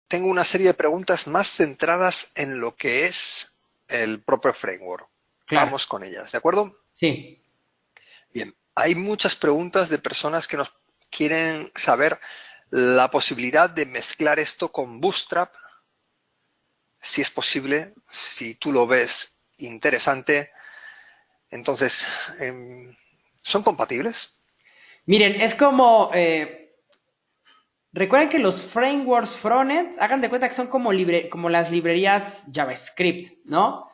tengo una serie de preguntas más centradas en lo que es el propio framework. Claro, Vamos con ellas, ¿de acuerdo? sí. Bien, hay muchas preguntas de personas que nos quieren saber la posibilidad de mezclar esto con Bootstrap, si es posible, si tú lo ves interesante. Entonces, ¿son compatibles? Miren, es como, recuerden que los frameworks frontend, hagan de cuenta que son como, como las librerías JavaScript, ¿no?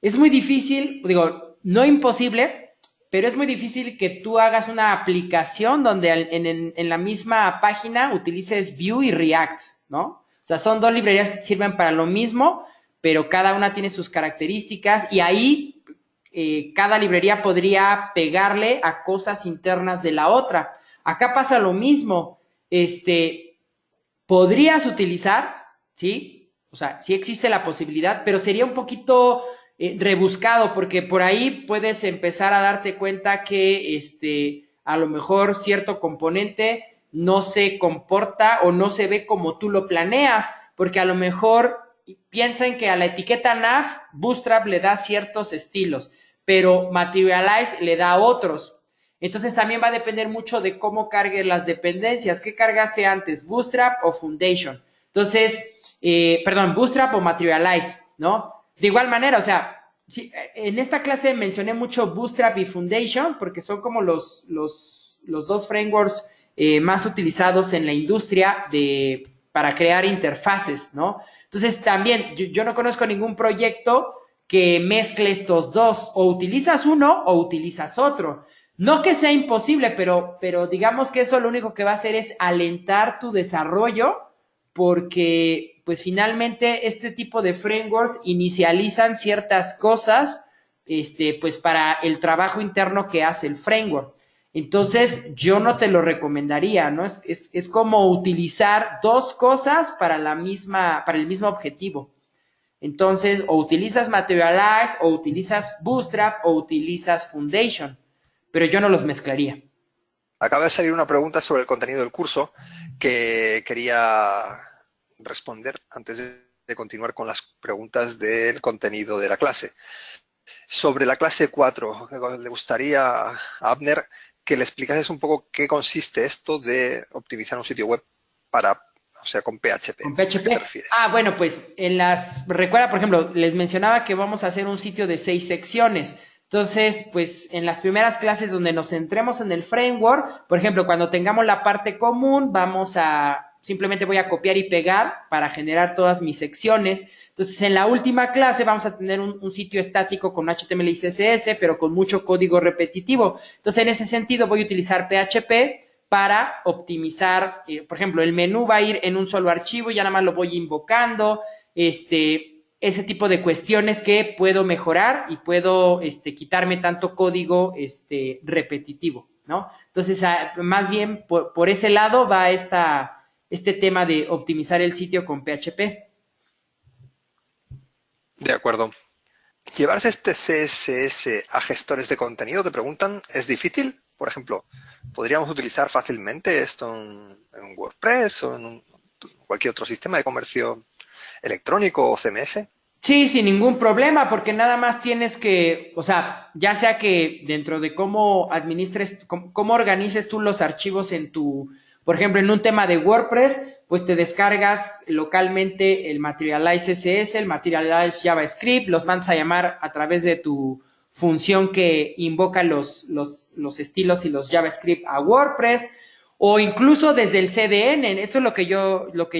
Es muy difícil, digo, no imposible, pero es muy difícil que tú hagas una aplicación donde en la misma página utilices Vue y React, ¿no? O sea, son dos librerías que sirven para lo mismo, pero cada una tiene sus características y ahí cada librería podría pegarle a cosas internas de la otra. Acá pasa lo mismo. Podrías utilizar, ¿sí? O sea, sí existe la posibilidad, pero sería un poquito rebuscado porque por ahí puedes empezar a darte cuenta que a lo mejor cierto componente no se comporta o no se ve como tú lo planeas, porque a lo mejor piensen que a la etiqueta nav Bootstrap le da ciertos estilos, pero Materialize le da otros. Entonces también va a depender mucho de cómo cargues las dependencias. ¿Qué cargaste antes? ¿Bootstrap o Foundation? Entonces, perdón, Bootstrap o Materialize, ¿no? De igual manera, o sea, sí, en esta clase mencioné mucho Bootstrap y Foundation porque son como los dos frameworks más utilizados en la industria para crear interfaces, ¿no? Entonces también yo no conozco ningún proyecto que mezcle estos dos, o utilizas uno o utilizas otro. No que sea imposible, pero digamos que eso lo único que va a hacer es alentar tu desarrollo porque pues finalmente este tipo de frameworks inicializan ciertas cosas pues para el trabajo interno que hace el framework. Entonces yo no te lo recomendaría, ¿no? Es como utilizar dos cosas para el mismo objetivo. Entonces, o utilizas Materialize, o utilizas Bootstrap, o utilizas Foundation, pero yo no los mezclaría. Acaba de salir una pregunta sobre el contenido del curso que quería responder antes de continuar con las preguntas del contenido de la clase. Sobre la clase 4, le gustaría a Abner que le explicases un poco qué consiste esto de optimizar un sitio web para, o sea, con PHP. ¿Con ¿A qué te PHP? Ah, refieres? bueno, pues recuerda, por ejemplo, les mencionaba que vamos a hacer un sitio de 6 secciones. Entonces, pues en las primeras clases donde nos centremos en el framework, por ejemplo, cuando tengamos la parte común, simplemente voy a copiar y pegar para generar todas mis secciones. Entonces, en la última clase vamos a tener un sitio estático con HTML y CSS, pero con mucho código repetitivo. Entonces, en ese sentido voy a utilizar PHP para optimizar, por ejemplo, el menú va a ir en un solo archivo, ya nada más lo voy invocando, ese tipo de cuestiones que puedo mejorar y puedo quitarme tanto código repetitivo, ¿no? Entonces, más bien por ese lado va este tema de optimizar el sitio con PHP. De acuerdo. ¿Llevarse este CSS a gestores de contenido, te preguntan, es difícil? Por ejemplo, ¿podríamos utilizar fácilmente esto en WordPress o en cualquier otro sistema de comercio electrónico o CMS? Sí, sin ningún problema, porque nada más tienes que, o sea, ya sea que dentro de cómo administres, cómo organices tú los archivos por ejemplo, en un tema de WordPress, pues te descargas localmente el Materialize CSS, el Materialize JavaScript, los mandas a llamar a través de tu función que invoca los estilos y los JavaScript a WordPress, o incluso desde el CDN, eso es lo que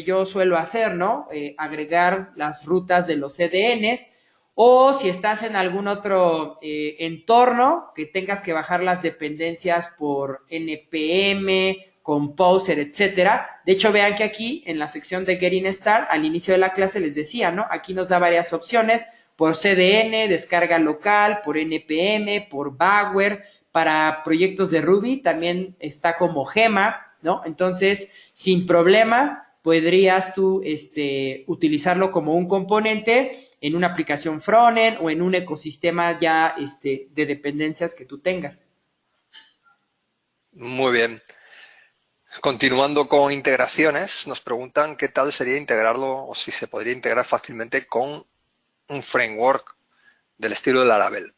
yo suelo hacer, ¿no? Agregar las rutas de los CDNs, o si estás en algún otro entorno que tengas que bajar las dependencias por npm, Composer, etcétera. De hecho, vean que aquí en la sección de Getting Started, al inicio de la clase les decía, ¿no? Aquí nos da varias opciones por CDN, descarga local, por npm, por Bower, para proyectos de Ruby también está como Gema, ¿no? Entonces, sin problema, podrías tú utilizarlo como un componente en una aplicación frontend o en un ecosistema ya de dependencias que tú tengas. Muy bien. Continuando con integraciones, nos preguntan qué tal sería integrarlo o si se podría integrar fácilmente con un framework del estilo de Laravel.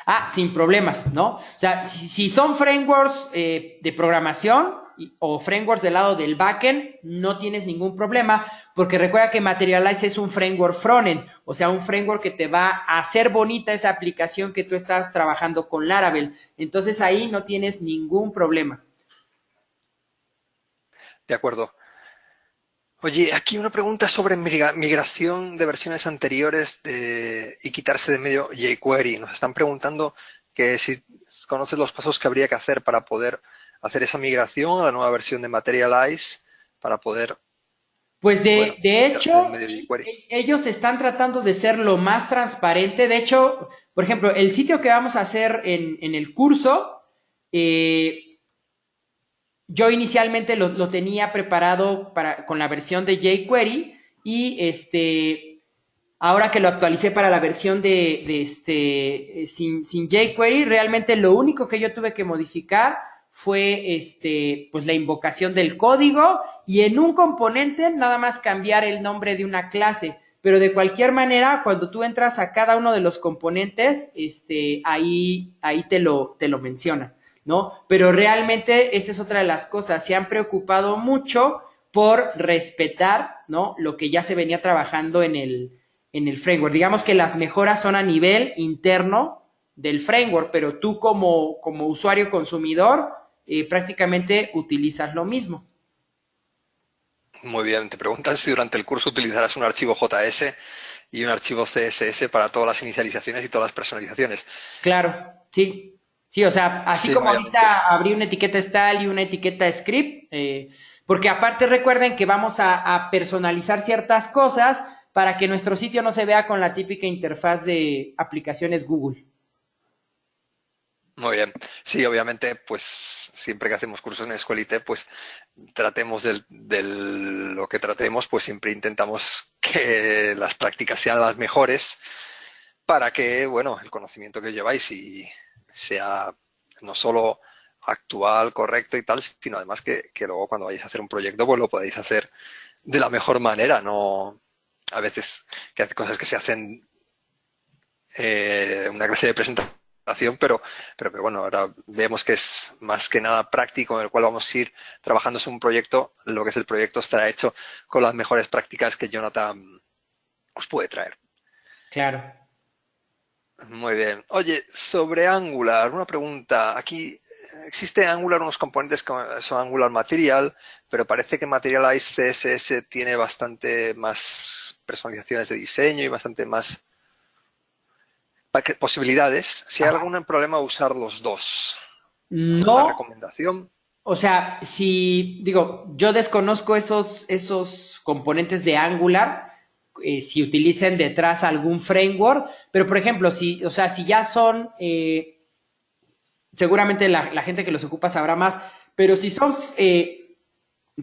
Ah, sin problemas, ¿no? O sea, si son frameworks de programación o frameworks del lado del backend, no tienes ningún problema, porque recuerda que Materialize es un framework frontend, o sea, un framework que te va a hacer bonita esa aplicación que tú estás trabajando con Laravel. Entonces ahí no tienes ningún problema. De acuerdo. Oye, aquí una pregunta sobre migración de versiones anteriores y quitarse de medio jQuery. Nos están preguntando que si conoces los pasos que habría que hacer para poder hacer esa migración a la nueva versión de Materialize, para poder, Pues bueno, de quitarse de hecho, medio sí, jQuery. ellos están tratando de ser lo más transparente. De hecho, por ejemplo, el sitio que vamos a hacer en el curso, eh, yo inicialmente lo tenía preparado con la versión de jQuery y ahora que lo actualicé para la versión sin jQuery, realmente lo único que yo tuve que modificar fue pues la invocación del código y en un componente nada más cambiar el nombre de una clase. Pero de cualquier manera, cuando tú entras a cada uno de los componentes, ahí te lo menciona, ¿no? Pero realmente esa es otra de las cosas. Se han preocupado mucho por respetar, ¿no? Lo que ya se venía trabajando en el framework. Digamos que las mejoras son a nivel interno del framework, pero tú como usuario consumidor prácticamente utilizas lo mismo. Muy bien, te preguntan si durante el curso utilizarás un archivo JS y un archivo CSS para todas las inicializaciones y todas las personalizaciones. Claro, sí. Sí, o sea, así Sí, como obviamente. ahorita abrí una etiqueta style y una etiqueta script, porque aparte recuerden que vamos a personalizar ciertas cosas para que nuestro sitio no se vea con la típica interfaz de aplicaciones Google. Muy bien. Sí, obviamente, pues siempre que hacemos cursos en Escuelite, pues tratemos de lo que tratemos, pues siempre intentamos que las prácticas sean las mejores para que, bueno, el conocimiento que lleváis y sea no solo actual, correcto y tal, sino además que luego cuando vayáis a hacer un proyecto, pues lo podáis hacer de la mejor manera, no a veces que hay cosas que se hacen una clase de presentación, pero que bueno, ahora vemos que es más que nada práctico, en el cual vamos a ir trabajando en un proyecto, lo que es el proyecto estará hecho con las mejores prácticas que Jonathan os puede traer. Claro. Muy bien. Oye, sobre Angular, una pregunta. Aquí existe Angular, unos componentes que son Angular Material, pero parece que Materialize CSS tiene bastante más personalizaciones de diseño y bastante más posibilidades. Si hay Ajá. algún problema usar los dos, ¿alguna No, recomendación? o sea, si digo, yo desconozco esos componentes de Angular, si utilicen detrás algún framework, pero por ejemplo, o sea, si ya son, seguramente la gente que los ocupa sabrá más, pero si son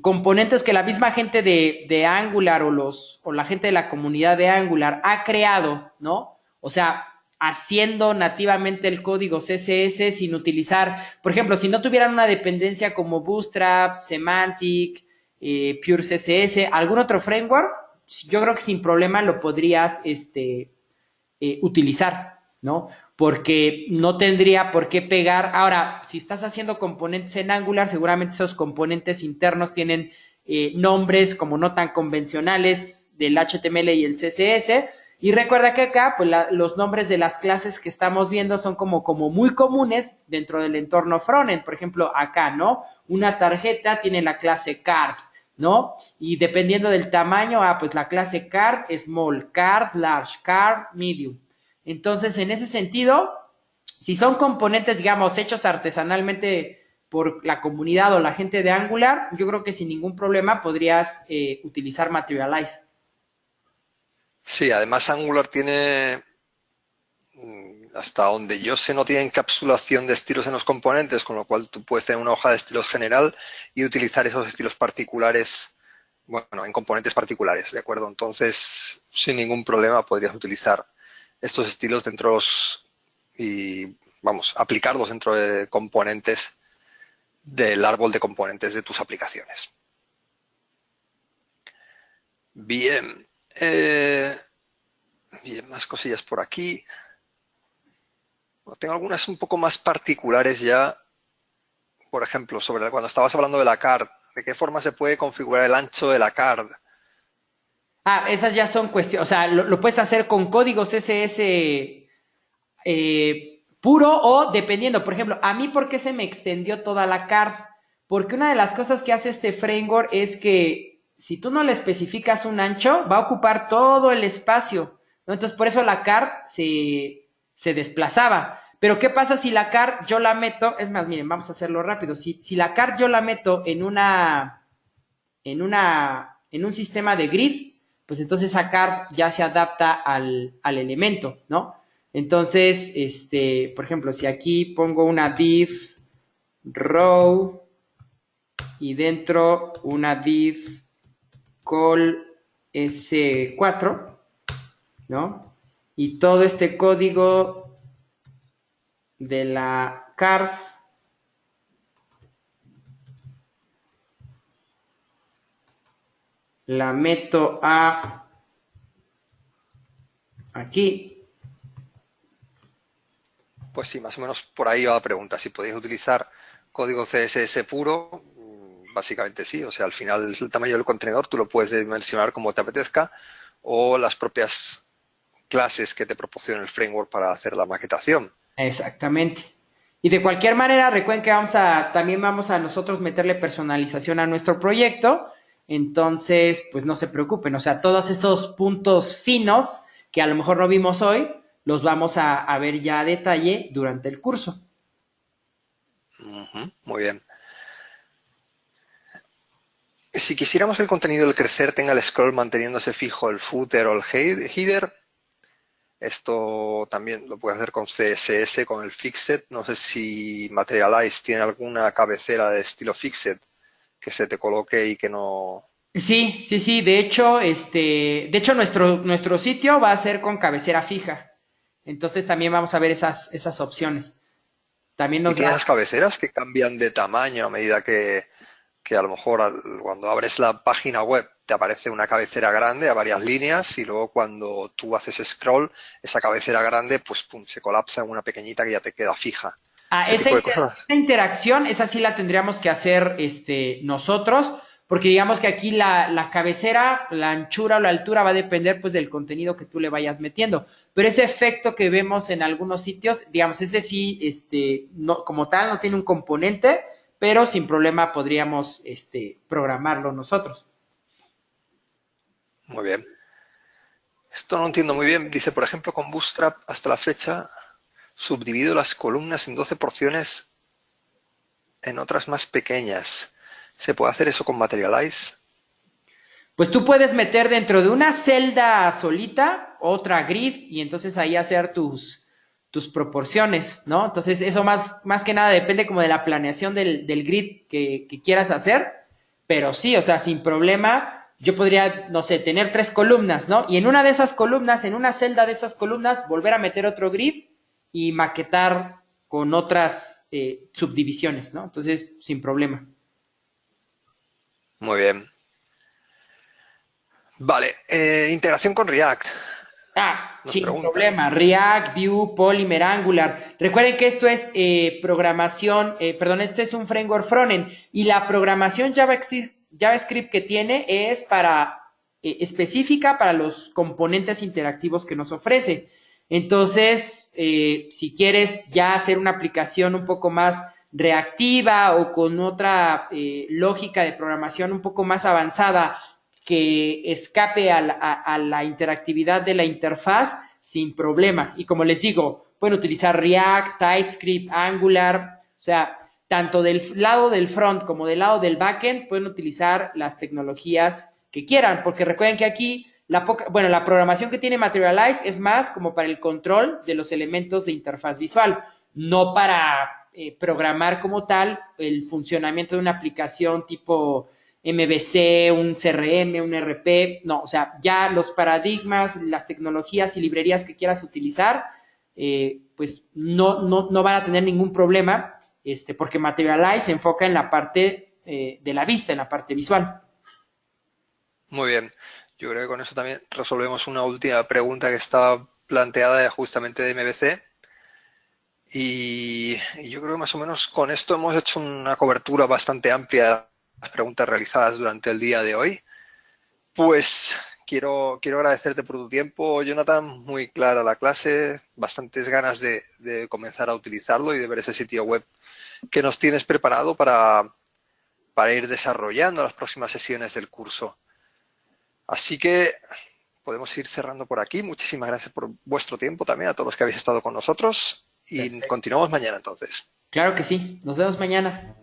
componentes que la misma gente de Angular o la gente de la comunidad de Angular ha creado, ¿no? O sea, haciendo nativamente el código CSS sin utilizar, por ejemplo, si no tuvieran una dependencia como Bootstrap, Semantic, Pure CSS, algún otro framework, yo creo que sin problema lo podrías utilizar, ¿no? Porque no tendría por qué pegar. Ahora, si estás haciendo componentes en Angular, seguramente esos componentes internos tienen nombres como no tan convencionales del HTML y el CSS. Y recuerda que acá, pues los nombres de las clases que estamos viendo son como muy comunes dentro del entorno frontend. Por ejemplo, acá, ¿no? Una tarjeta tiene la clase card, ¿no? Y dependiendo del tamaño, pues la clase card, small, card, large, card, medium. Entonces, en ese sentido, si son componentes, digamos, hechos artesanalmente por la comunidad o la gente de Angular, yo creo que sin ningún problema podrías utilizar Materialize. Sí, además Angular tiene, hasta donde yo sé, no tiene encapsulación de estilos en los componentes, con lo cual tú puedes tener una hoja de estilos general y utilizar esos estilos particulares, bueno, en componentes particulares, ¿de acuerdo? Entonces, sin ningún problema podrías utilizar estos estilos dentro de los, y, vamos, aplicarlos dentro de componentes del árbol de componentes de tus aplicaciones. Bien, bien, más cosillas por aquí. Tengo algunas un poco más particulares ya, por ejemplo, sobre cuando estabas hablando de la card, ¿de qué forma se puede configurar el ancho de la card? Ah, esas ya son cuestiones, o sea, lo puedes hacer con códigos CSS puro o dependiendo. Por ejemplo, a mí, ¿por qué se me extendió toda la card? Porque una de las cosas que hace este framework es que si tú no le especificas un ancho, va a ocupar todo el espacio, ¿no? Entonces, por eso la card se desplazaba. Pero, ¿qué pasa si la card yo la meto? Es más, miren, vamos a hacerlo rápido. Si la card yo la meto en un sistema de grid, pues entonces esa card ya se adapta al elemento, ¿no? Entonces, por ejemplo, si aquí pongo una div row y dentro una div call S4, ¿no? Y todo este código de la card la meto a aquí. Pues sí, más o menos por ahí va la pregunta. Si podéis utilizar código CSS puro, básicamente sí. O sea, al final el tamaño del contenedor tú lo puedes dimensionar como te apetezca, o las propias clases que te proporciona el framework para hacer la maquetación. Exactamente. Y de cualquier manera, recuerden que también vamos a nosotros meterle personalización a nuestro proyecto. Entonces, pues no se preocupen. O sea, todos esos puntos finos que a lo mejor no vimos hoy, los vamos a ver ya a detalle durante el curso. Muy bien. Si quisiéramos que el contenido del crecer tenga el scroll manteniéndose fijo el footer o el header, esto también lo puedes hacer con CSS, con el Fixed. No sé si Materialize tiene alguna cabecera de estilo Fixed que se te coloque y que no... Sí, sí, sí. De hecho nuestro sitio va a ser con cabecera fija. Entonces también vamos a ver esas opciones. También Y nos tiene da. las cabeceras que cambian de tamaño a medida que a lo mejor cuando abres la página web te aparece una cabecera grande a varias líneas y luego cuando tú haces scroll, esa cabecera grande pues pum, se colapsa en una pequeñita que ya te queda fija. Ese Esa tipo de cosas. interacción, esa sí la tendríamos que hacer nosotros, porque digamos que aquí la cabecera, la anchura o la altura va a depender pues del contenido que tú le vayas metiendo. Pero ese efecto que vemos en algunos sitios, digamos, ese sí, no, como tal, no tiene un componente, pero sin problema podríamos programarlo nosotros. Muy bien. Esto no entiendo muy bien. Dice, por ejemplo, con Bootstrap hasta la fecha subdivido las columnas en 12 porciones en otras más pequeñas. ¿Se puede hacer eso con Materialize? Pues tú puedes meter dentro de una celda solita otra grid y entonces ahí hacer tus proporciones, ¿no? Entonces eso más que nada depende como de la planeación del grid que quieras hacer, pero sí, o sea, sin problema, yo podría, no sé, tener 3 columnas, ¿no? Y en una de esas columnas, en una celda de esas columnas, volver a meter otro grid y maquetar con otras subdivisiones, ¿no? Entonces, sin problema. Muy bien. Vale, integración con React. Nos Sin preguntan. problema. React, Vue, Polymer, Angular. Recuerden que esto es programación, perdón, este es un framework frontend y la programación JavaScript que tiene es específica para los componentes interactivos que nos ofrece. Entonces, si quieres ya hacer una aplicación un poco más reactiva o con otra lógica de programación un poco más avanzada que escape a la interactividad de la interfaz sin problema. Y como les digo, pueden utilizar React, TypeScript, Angular, o sea, tanto del lado del front como del lado del backend pueden utilizar las tecnologías que quieran, porque recuerden que aquí la programación que tiene Materialize es más como para el control de los elementos de interfaz visual, no para programar como tal el funcionamiento de una aplicación tipo MVC, un CRM, un RP, no, o sea, ya los paradigmas, las tecnologías y librerías que quieras utilizar, pues no van a tener ningún problema porque Materialize se enfoca en la parte de la vista, en la parte visual. Muy bien. Yo creo que con eso también resolvemos una última pregunta que estaba planteada justamente de MVC. Y yo creo que más o menos con esto hemos hecho una cobertura bastante amplia de las preguntas realizadas durante el día de hoy. Pues quiero agradecerte por tu tiempo, Jonathan. Muy clara la clase, bastantes ganas de comenzar a utilizarlo y de ver ese sitio web que nos tienes preparado para ir desarrollando las próximas sesiones del curso. Así que podemos ir cerrando por aquí. Muchísimas gracias por vuestro tiempo también, a todos los que habéis estado con nosotros. Y Perfecto. continuamos mañana entonces. Claro que sí. Nos vemos mañana.